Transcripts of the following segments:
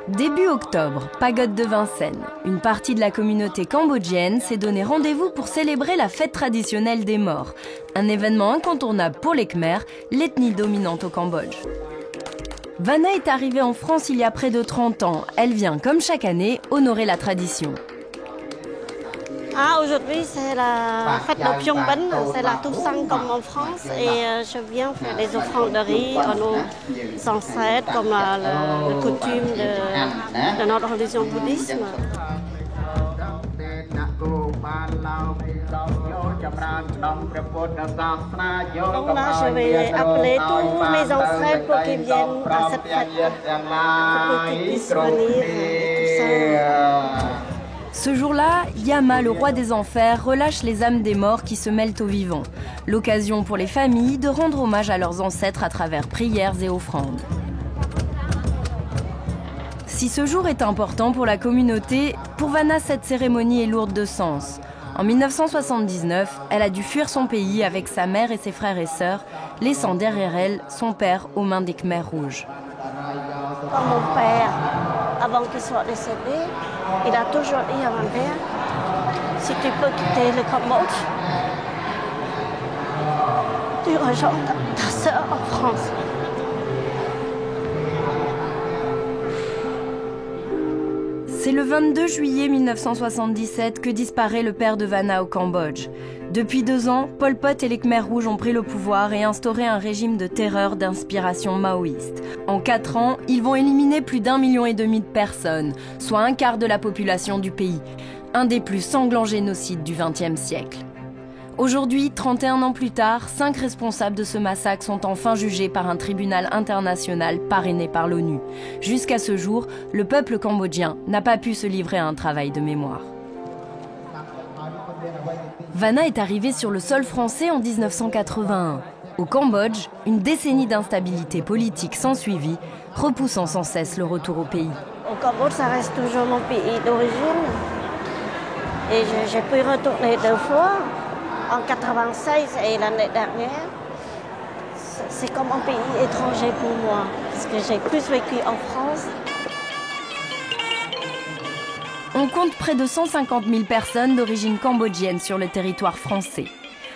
Début octobre, pagode de Vincennes. Une partie de la communauté cambodgienne s'est donné rendez-vous pour célébrer la fête traditionnelle des morts. Un événement incontournable pour les Khmers, l'ethnie dominante au Cambodge. Vanna est arrivée en France il y a près de 30 ans. Elle vient, comme chaque année, honorer la tradition. Aujourd'hui, c'est la fête de Phiong Binh, c'est la Toussaint comme en France. Et je viens faire des offrandes de riz à nos ancêtres, comme le coutume de notre religion bouddhisme. Donc là, je vais appeler tous mes ancêtres pour qu'ils viennent à cette fête, pour qu'ils puissent venir et tout ça. Ce jour-là, Yama, le roi des enfers, relâche les âmes des morts qui se mêlent aux vivants. L'occasion pour les familles de rendre hommage à leurs ancêtres à travers prières et offrandes. Si ce jour est important pour la communauté, pour Vanna, cette cérémonie est lourde de sens. En 1979, elle a dû fuir son pays avec sa mère et ses frères et sœurs, laissant derrière elle son père aux mains des Khmers rouges. Quand mon père, avant qu'il soit décédé, il a toujours dit à mon père, si tu peux quitter le Cambodge, tu rejoins ta sœur en France. C'est le 22 juillet 1977 que disparaît le père de Vanna au Cambodge. Depuis 2 ans, Pol Pot et les Khmers rouges ont pris le pouvoir et instauré un régime de terreur d'inspiration maoïste. En 4 ans, ils vont éliminer plus d'1,5 million de personnes, soit un quart de la population du pays. Un des plus sanglants génocides du XXe siècle. Aujourd'hui, 31 ans plus tard, 5 responsables de ce massacre sont enfin jugés par un tribunal international parrainé par l'ONU. Jusqu'à ce jour, le peuple cambodgien n'a pas pu se livrer à un travail de mémoire. Vanna est arrivée sur le sol français en 1981. Au Cambodge, une décennie d'instabilité politique s'ensuivit, repoussant sans cesse le retour au pays. Au Cambodge, ça reste toujours mon pays d'origine. Et j'ai pu y retourner 2 fois. En 1996 et l'année dernière, c'est comme un pays étranger pour moi, parce que j'ai plus vécu en France. On compte près de 150 000 personnes d'origine cambodgienne sur le territoire français.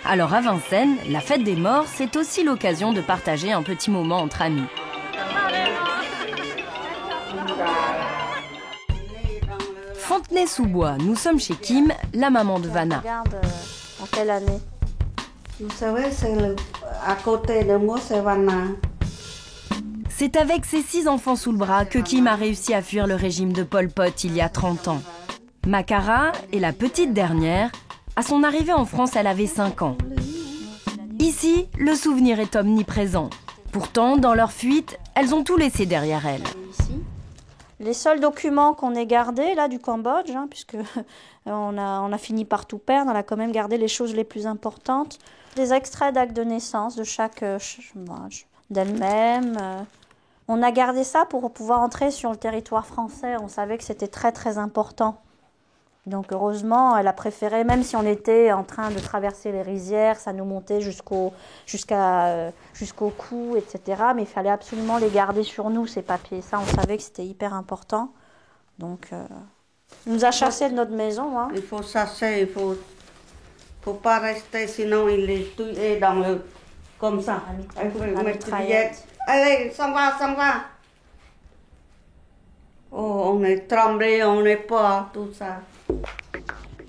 Alors à Vincennes, la fête des morts, c'est aussi l'occasion de partager un petit moment entre amis. Fontenay-sous-Bois, nous sommes chez Kim, la maman de Vanna. En quelle année? Vous savez, à côté de moi, c'est Vanna. C'est avec ses 6 enfants sous le bras que Kim a réussi à fuir le régime de Pol Pot il y a 30 ans. Makara est la petite dernière. À son arrivée en France, elle avait 5 ans. Ici, le souvenir est omniprésent. Pourtant, dans leur fuite, elles ont tout laissé derrière elles. Les seuls documents qu'on ait gardés là du Cambodge, puisque on a fini par tout perdre, on a quand même gardé les choses les plus importantes. Des extraits d'actes de naissance de chaque d'elle-même. On a gardé ça pour pouvoir entrer sur le territoire français. On savait que c'était très très important. Donc heureusement, elle a préféré, même si on était en train de traverser les rizières, ça nous montait jusqu'au cou, etc. Mais il fallait absolument les garder sur nous, ces papiers. Ça, on savait que c'était hyper important. Donc, il nous a chassés de notre maison. Il faut chasser, il faut pas rester, sinon il est tué dans le... comme ça. La mitraillette. Allez, s'en va. Oh, on est tremblé, on n'est pas, tout ça.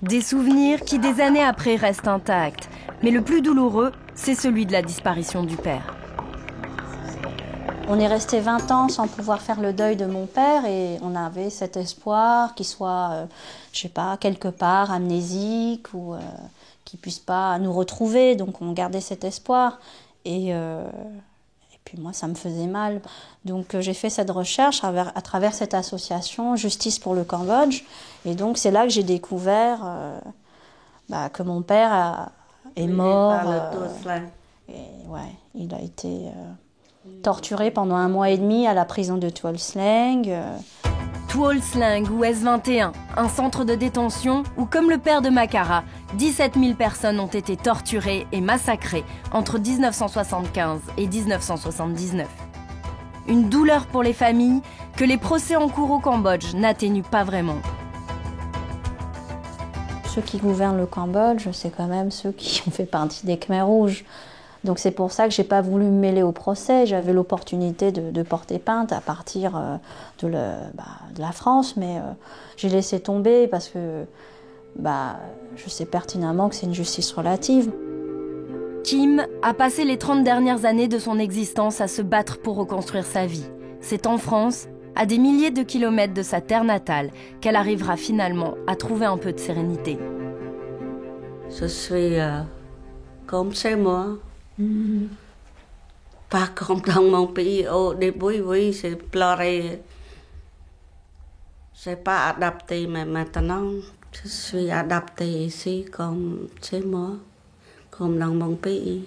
Des souvenirs qui, des années après, restent intacts. Mais le plus douloureux, c'est celui de la disparition du père. On est resté 20 ans sans pouvoir faire le deuil de mon père et on avait cet espoir qu'il soit, quelque part amnésique ou qu'il ne puisse pas nous retrouver. Donc on gardait cet espoir. Et puis moi, ça me faisait mal. Donc j'ai fait cette recherche à travers cette association Justice pour le Cambodge. Et donc c'est là que j'ai découvert que mon père est mort. Il a été torturé pendant 1 mois et demi à la prison de Tuol Sleng. Tuol Sleng ou S21, un centre de détention où, comme le père de Makara, 17 000 personnes ont été torturées et massacrées entre 1975 et 1979. Une douleur pour les familles que les procès en cours au Cambodge n'atténuent pas vraiment. Ceux qui gouvernent le Cambodge, c'est quand même ceux qui ont fait partie des Khmers rouges. Donc c'est pour ça que j'ai pas voulu me mêler au procès. J'avais l'opportunité de porter plainte à partir de la France, mais j'ai laissé tomber parce que je sais pertinemment que c'est une justice relative. Kim a passé les 30 dernières années de son existence à se battre pour reconstruire sa vie. C'est en France, à des milliers de kilomètres de sa terre natale, qu'elle arrivera finalement à trouver un peu de sérénité. Je suis comme chez moi. Pas comme dans mon pays. Au début, oui, j'ai pleuré. Je n'ai pas adapté, mais maintenant, je suis adaptée ici comme chez moi, comme dans mon pays.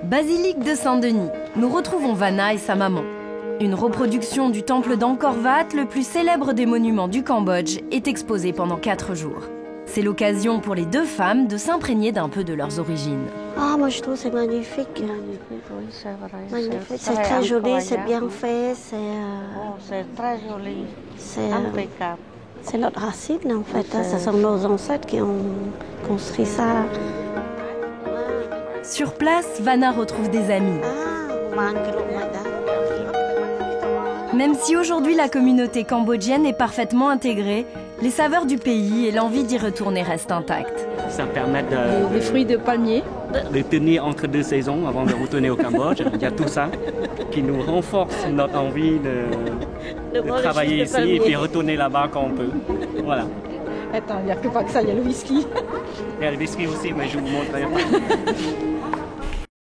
Basilique de Saint-Denis, nous retrouvons Vanna et sa maman. Une reproduction du temple d'Angkor Wat, le plus célèbre des monuments du Cambodge, est exposée pendant 4 jours. C'est l'occasion pour les deux femmes de s'imprégner d'un peu de leurs origines. Ah, moi je trouve que c'est magnifique. Magnifique, oui, c'est vrai. Magnifique. C'est très joli, c'est bien fait. C'est très joli, C'est impeccable. c'est notre racine en fait. Ce sont nos ancêtres qui ont construit ça. Sur place, Vanna retrouve des amis. Même si aujourd'hui la communauté cambodgienne est parfaitement intégrée, les saveurs du pays et l'envie d'y retourner restent intactes. Ça permet des fruits de palmier. de tenir entre 2 saisons avant de retourner au Cambodge. Il y a tout ça qui nous renforce notre envie de travailler ici et puis retourner là-bas quand on peut. Voilà. Attends, il n'y a que pas que ça, il y a le whisky. Il y a le whisky aussi, mais je vous montrerai pas.